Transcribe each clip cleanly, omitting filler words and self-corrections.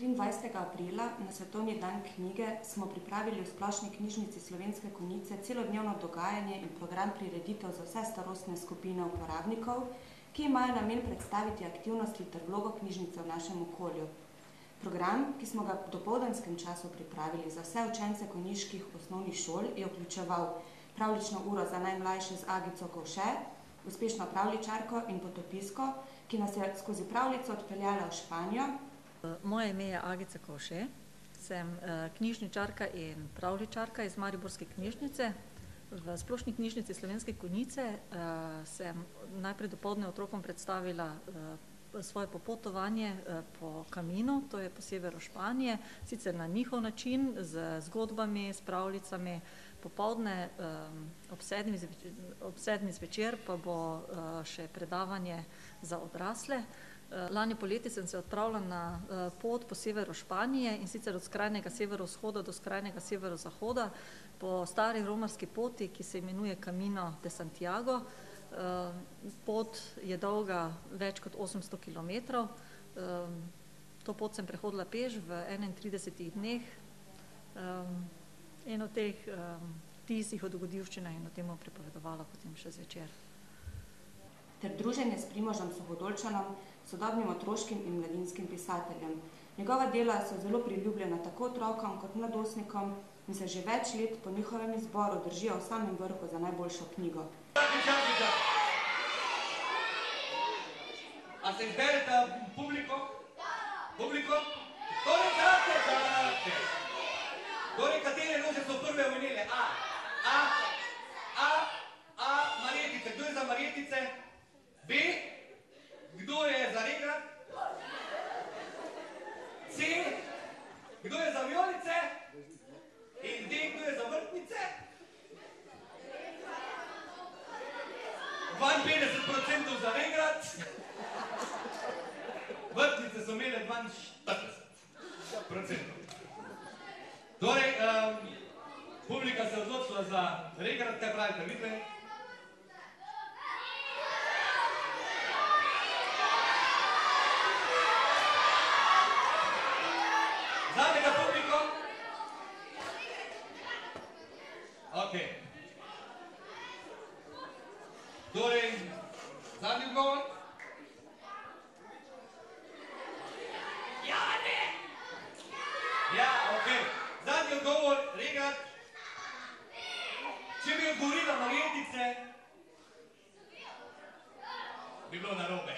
23. aprila na Svetovni dan knjige smo pripravili v Splošni knjižnici Slovenske Konjice celodnevno dogajanje in program prireditev za vse starostne skupine uporabnikov, ki imajo namen predstaviti aktivnosti ter vlogo knjižnice v našem okolju. Program, ki smo ga v dopoldanskem času pripravili za vse učence konjiških osnovnih šol, je vključeval pravljično uro za najmlajše z Agico Kovše, uspešno pravljičarko in potopisko, ki nas je skozi pravljico odpeljala v Španijo. Moje ime je Agica Kovše, sem knjižničarka in pravljičarka iz Mariborske knjižnice. V Splošni knjižnici Slovenske Konjice sem najprej dopoldne otrokom predstavila svoje popotovanje po Caminu, to je po severu Španije, sicer na njihov način, z zgodbami, s pravljicami. Popoldne ob 7. zvečer pa bo še predavanje za odrasle. Lani poleti sem se odpravila na pot po severu Španije in sicer od skrajnega severovzhoda do skrajnega severozahoda po stari romarski poti, ki se imenuje Camino de Santiago. Pot je dolga več kot 800 kilometrov. To pot sem prehodila peš v 31 dneh in o teh vtisih o dogodivščinah in o tem pripovedovala potem še zvečer. Ter druženje s Primožem Suhodolčanom, sodobnim otroškim in mladinskim pisateljem. Njegova dela so zelo priljubljena tako otrokom kot mladostnikom in se že več let po njihovem izboru držijo v samem vrhu za najboljšo knjigo. A se izberete publiko? Publiko? Torej, čakajte! Torej, katere rože so prve omenile? Marjetice. Kdo je za Marjetice? B. Kdo je za Regrat? C. Kdo je za Vijolice? In D. Kdo je za Vrtnice? 52% za Regrat. Vrtnice so imele 42%. Torej, publika se je odločila za Regrat, kaj pravite, vidite? Zadnjega publiko? Ok. Torej, zadnji odgovor? Ja, ne! Ja, ok. Zadnji odgovor, Regrat. Če bi odgovorila Marjetice, bi bilo narobe.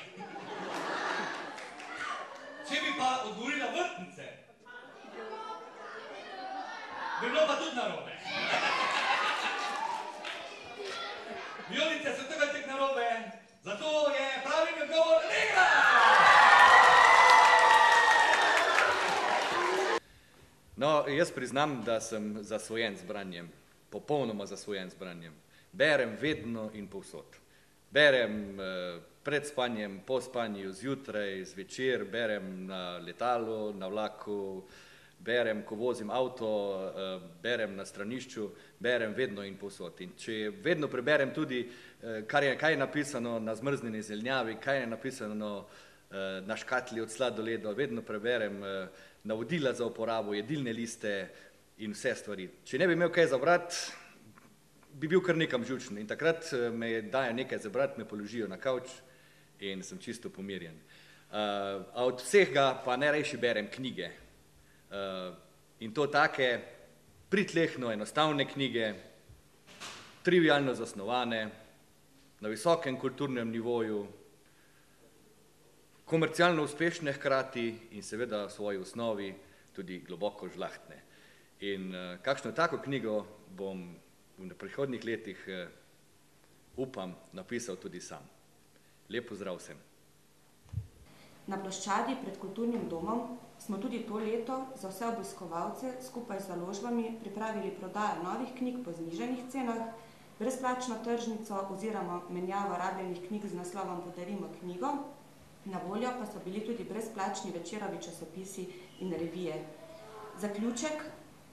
Če bi pa odgovorila Vrtnice, bi bilo pa tudi narobe. Vijolice so tega tek narobe, zato je pravilni odgovor Regrat! No, jaz priznam, da sem zasvojen z branjem, popolnoma zasvojen z branjem. Berem vedno in povsod. Berem pred spanjem, po spanju, zjutraj, zvečer, berem na letalu, na vlaku, berem, ko vozim avto, berem na stranišču, berem vedno in povsod. In če vedno preberem tudi, kaj je napisano na zmrznjeni zelenjavi, kaj je napisano na škatli od sladoledov, vedno preberem navodila za uporabo, jedilne liste in vse stvari. Če ne bi imel kaj za brat, bi bil kar nekam žučen. In takrat me dajo nekaj za brat, me položijo na kavč in sem čisto pomirjen. A od vsega pa najrajši berem knjige. In to take pritlehno enostavne knjige, trivialno zasnovane, na visokem kulturnem nivoju, komercialno uspešne hkrati in seveda v svoji osnovi tudi globoko žlahtne. In kakšno tako knjigo bom v prihodnjih letih, upam, napisal tudi sam. Lep pozdrav vsem. Na ploščadi pred kulturnim domom smo tudi to leto za vse obiskovalce skupaj z založbami pripravili prodajo novih knjig po znižanih cenah, brezplačno tržnico oziroma menjavo rabljenih knjig z naslovom Podarimo knjigo. Na voljo pa so bili tudi brezplačni večerovi časopisi in revije. Zaključek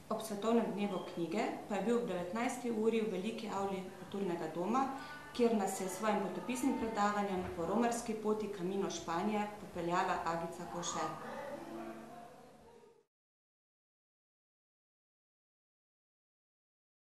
ob Svetovnem dnevu knjige pa je bil ob 19. uri v veliki avli kulturnega doma, kjer nas je s svojim potopisnim predavanjem po romarski poti Camino Španije popeljala Agica Kovše.